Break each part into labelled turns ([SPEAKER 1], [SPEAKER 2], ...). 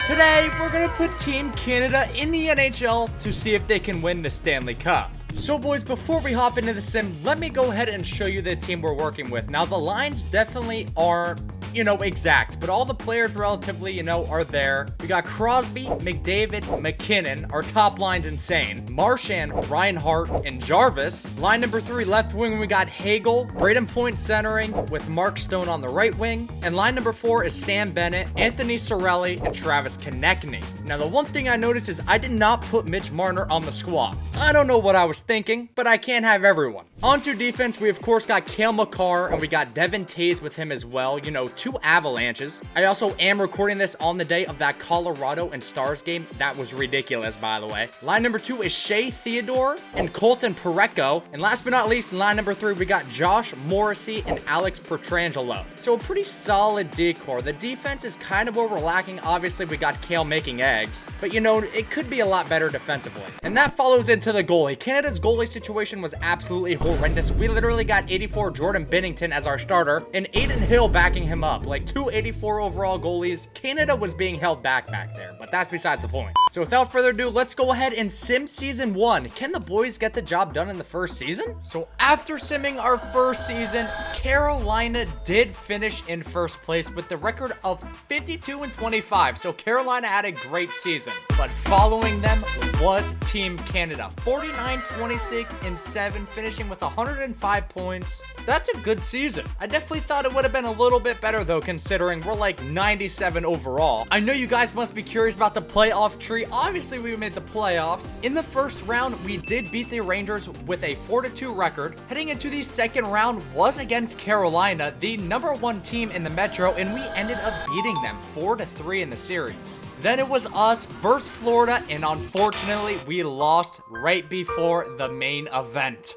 [SPEAKER 1] Today, we're gonna put Team Canada in the NHL to see if they can win the Stanley Cup. So boys, before we hop into the sim, let me go ahead and show you the team we're working with. Now, the lines definitely aren't, exact, but all the players relatively, are there. We got Crosby, McDavid, McKinnon. Our top line's insane. Marchand, Reinhart, and Jarvis. Line number 3, left wing, we got Hagel, Braden Point centering with Mark Stone on the right wing. And line number 4 is Sam Bennett, Anthony Cirelli, and Travis Konechny. Now, the one thing I noticed is I did not put Mitch Marner on the squad. I don't know what I was thinking, but I can't have everyone. On to defense, we of course got Cale Makar, and we got Devin Tays with him as well. 2 Avalanches. I also am recording this on the day of that Colorado and Stars game. That was ridiculous, by the way. Line number 2 is Shea Theodore and Colton Parayko. And last but not least, in line number 3, we got Josh Morrissey and Alex Pietrangelo. So a pretty solid decor. The defense is kind of where we're lacking. Obviously, we got Cale making eggs, but it could be a lot better defensively. And that follows into the goalie. Canada's goalie situation was absolutely horrendous. We literally got 84 Jordan Binnington as our starter and Aiden Hill backing him up. Like 2 84 overall goalies. Canada was being held back there, but that's besides the point. So without further ado, let's go ahead and sim season 1. Can the boys get the job done in the first season? So after simming our first season, Carolina did finish in first place with the record of 52-25. So Carolina had a great season, but following them was Team Canada. 49-26-7, finishing with 105 points. That's a good season. I definitely thought it would have been a little bit better though, considering we're like 97 overall. I know you guys must be curious about the playoff tree. Obviously, we made the playoffs. In the first round, we did beat the Rangers with a 4-2 record. Heading into the second round was against Carolina, the number 1 team in the Metro, and we ended up beating them 4-3 in the series. Then it was us versus Florida, and unfortunately, we lost right before the main event.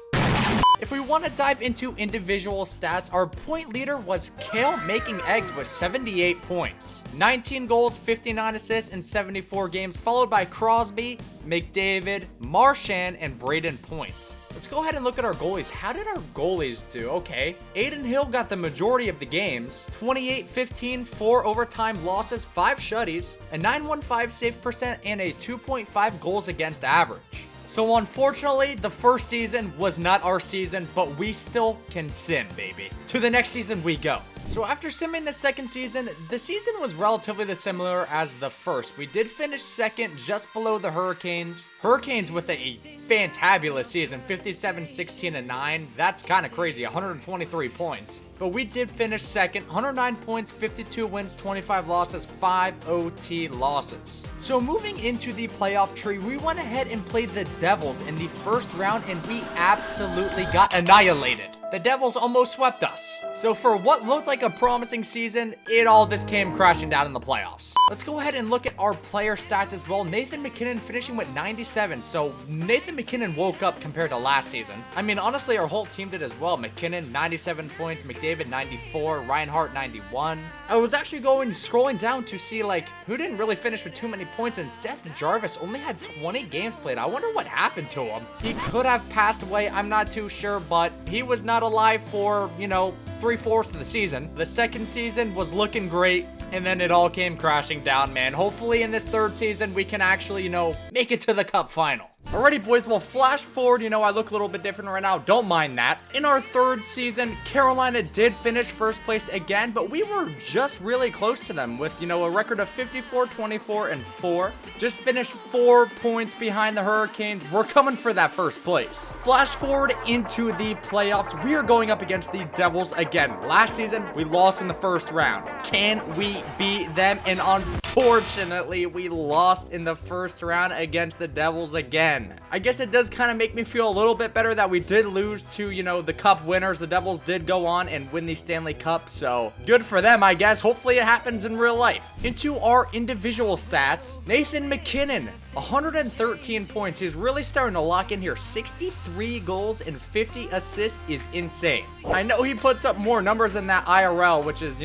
[SPEAKER 1] If we want to dive into individual stats, our point leader was Cale making eggs with 78 points. 19 goals, 59 assists in 74 games, followed by Crosby, McDavid, Marchand, and Braden Point. Let's go ahead and look at our goalies. How did our goalies do? Okay, Aiden Hill got the majority of the games. 28-15, 4 overtime losses, 5 shutties, a 915 save percent, and a 2.5 goals against average. So unfortunately, the first season was not our season, but we still can sim, baby. To the next season we go. So after simming the second season, the season was relatively similar as the first. We did finish second, just below the Hurricanes. Hurricanes with a fantabulous season, 57-16-9. That's kind of crazy, 123 points. But we did finish second, 109 points, 52 wins, 25 losses, 5 OT losses. So moving into the playoff tree, we went ahead and played the Devils in the first round, and we absolutely got annihilated. The Devils almost swept us. So for what looked like a promising season, it all just came crashing down in the playoffs. Let's go ahead and look at our player stats as well. Nathan McKinnon finishing with 97. So Nathan McKinnon woke up compared to last season. I mean, honestly, our whole team did as well. McKinnon, 97 points. McDavid, 94. Reinhart, 91. I was actually scrolling down to see who didn't really finish with too many points, and Seth Jarvis only had 20 games played. I wonder what happened to him. He could have passed away. I'm not too sure, but he was not alive for 3/4 of the season. The second season was looking great, and then it all came crashing down, man. Hopefully in this third season we can actually make it to the cup final. Alrighty, boys, well, flash forward, I look a little bit different right now. Don't mind that. In our third season, Carolina did finish first place again, but we were just really close to them with, a record of 54-24-4. Just finished 4 points behind the Hurricanes. We're coming for that first place. Flash forward into the playoffs. We are going up against the Devils again. Last season, we lost in the first round. Can we beat them? And unfortunately, we lost in the first round against the Devils again. I guess it does kind of make me feel a little bit better that we did lose to, the cup winners. The Devils did go on and win the Stanley Cup, so good for them, I guess. Hopefully it happens in real life. Into our individual stats, Nathan McKinnon, 113 points. He's really starting to lock in here. 63 goals and 50 assists is insane. I know he puts up more numbers than that IRL, which is,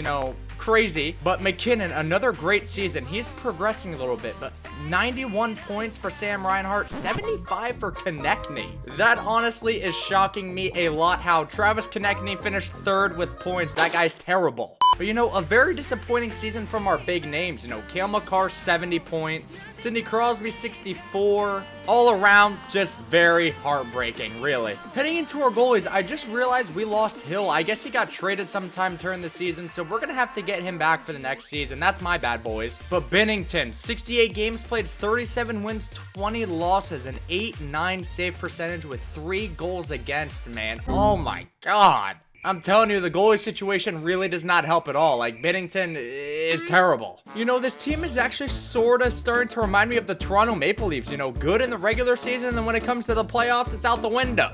[SPEAKER 1] crazy, but McKinnon, another great season. He's progressing a little bit, but 91 points for Sam Reinhart, 75 for Konechny. That honestly is shocking me a lot how Travis Konechny finished third with points. That guy's terrible. But you know, a very disappointing season from our big names. You know, Cale Makar 70 points, Sidney Crosby 64. All around, just very heartbreaking, really. Heading into our goalies, I just realized we lost Hill. I guess he got traded sometime during the season, so we're gonna have to get him back for the next season. That's my bad, boys. But Binnington, 68 games played, 37 wins, 20 losses, an 8.9 save percentage with 3 goals against, man. Oh my God. I'm telling you, the goalie situation really does not help at all. Like, Binnington is terrible. You know, this team is actually sort of starting to remind me of the Toronto Maple Leafs. You know, good in the regular season, and then when it comes to the playoffs, it's out the window.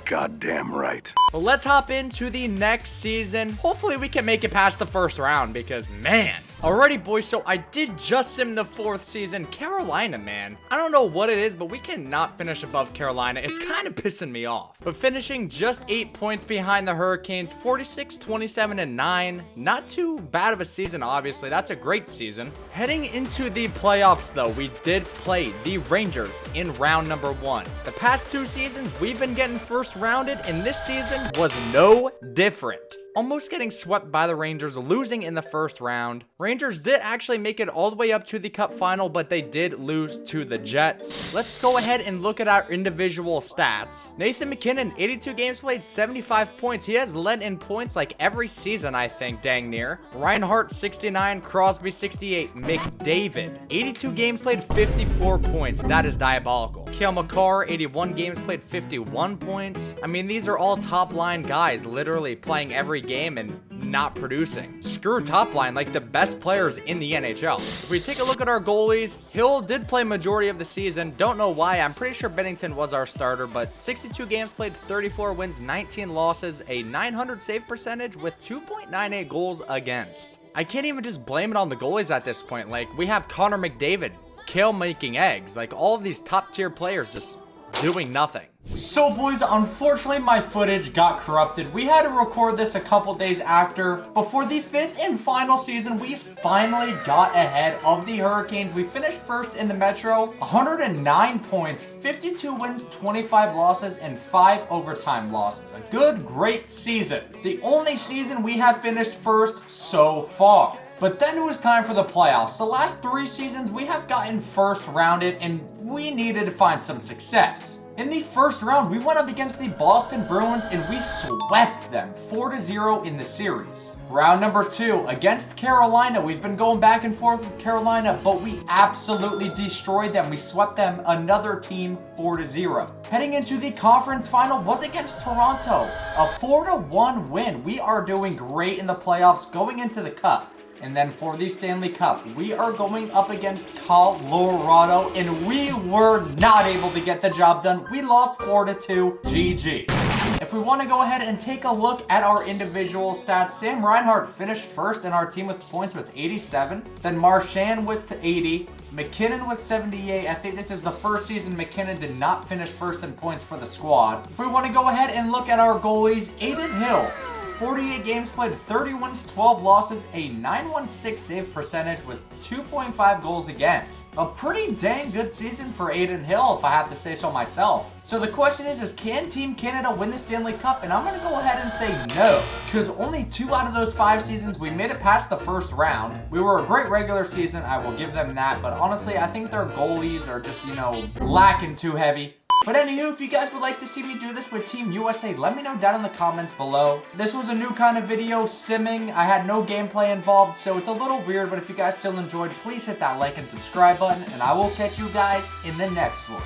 [SPEAKER 2] Goddamn right.
[SPEAKER 1] But let's hop into the next season. Hopefully we can make it past the first round because, man. Alrighty, boys, so I did just sim the 4th season. Carolina, man. I don't know what it is, but we cannot finish above Carolina. It's kind of pissing me off. But finishing just 8 points behind the Hurricanes, 46, 27, and 9. Not too bad of a season, obviously. That's a great season. Heading into the playoffs, though, we did play the Rangers in round number 1. The past 2 seasons, we've been getting first rounded, and this season was no different. Almost getting swept by the Rangers, losing in the first round. Rangers did actually make it all the way up to the Cup final, but they did lose to the Jets. Let's go ahead and look at our individual stats. Nathan MacKinnon, 82 games played, 75 points. He has led in points like every season, I think, dang near. Reinhart, 69, Crosby, 68, McDavid, 82 games played, 54 points. That is diabolical. Cale Makar, 81 games played, 51 points. I mean, these are all top line guys, literally playing every game and not producing. Screw top line, like the best players in the NHL. If we take a look at our goalies, Hill did play majority of the season. Don't know why. I'm pretty sure Binnington was our starter, but 62 games played, 34 wins, 19 losses, a 900 save percentage with 2.98 goals against. I can't even just blame it on the goalies at this point. Like, we have Connor McDavid, Kale making eggs. Like, all of these top tier players just doing nothing. So boys, unfortunately my footage got corrupted. We had to record this a couple days after. Before the 5th and final season, we finally got ahead of the Hurricanes. We finished first in the Metro, 109 points, 52 wins, 25 losses, and 5 overtime losses. A good, great season. The only season we have finished first so far. But then it was time for the playoffs. The last 3 seasons, we have gotten first rounded, and we needed to find some success. In the first round, we went up against the Boston Bruins, and we swept them 4-0 in the series. Round number 2, against Carolina. We've been going back and forth with Carolina, but we absolutely destroyed them. We swept them, another team, 4-0. Heading into the conference final was against Toronto. A 4-1 win. We are doing great in the playoffs going into the Cup. And then for the Stanley Cup, we are going up against Colorado, and we were not able to get the job done. We lost 4-2, GG. If we want to go ahead and take a look at our individual stats, Sam Reinhart finished first in our team with points with 87, then Marchand with 80, McKinnon with 78. I think this is the first season McKinnon did not finish first in points for the squad. If we want to go ahead and look at our goalies, Adin Hill, 48 games played, 30 wins, 12 losses, a 916 save percentage with 2.5 goals against. A pretty dang good season for Adin Hill, if I have to say so myself. So the question is can Team Canada win the Stanley Cup? And I'm going to go ahead and say no, because only 2 out of those 5 seasons, we made it past the first round. We were a great regular season, I will give them that, but honestly, I think their goalies are just, you know, lacking too heavy. But anywho, if you guys would like to see me do this with Team USA, let me know down in the comments below. This was a new kind of video, simming. I had no gameplay involved, so it's a little weird, but if you guys still enjoyed, please hit that like and subscribe button, and I will catch you guys in the next one.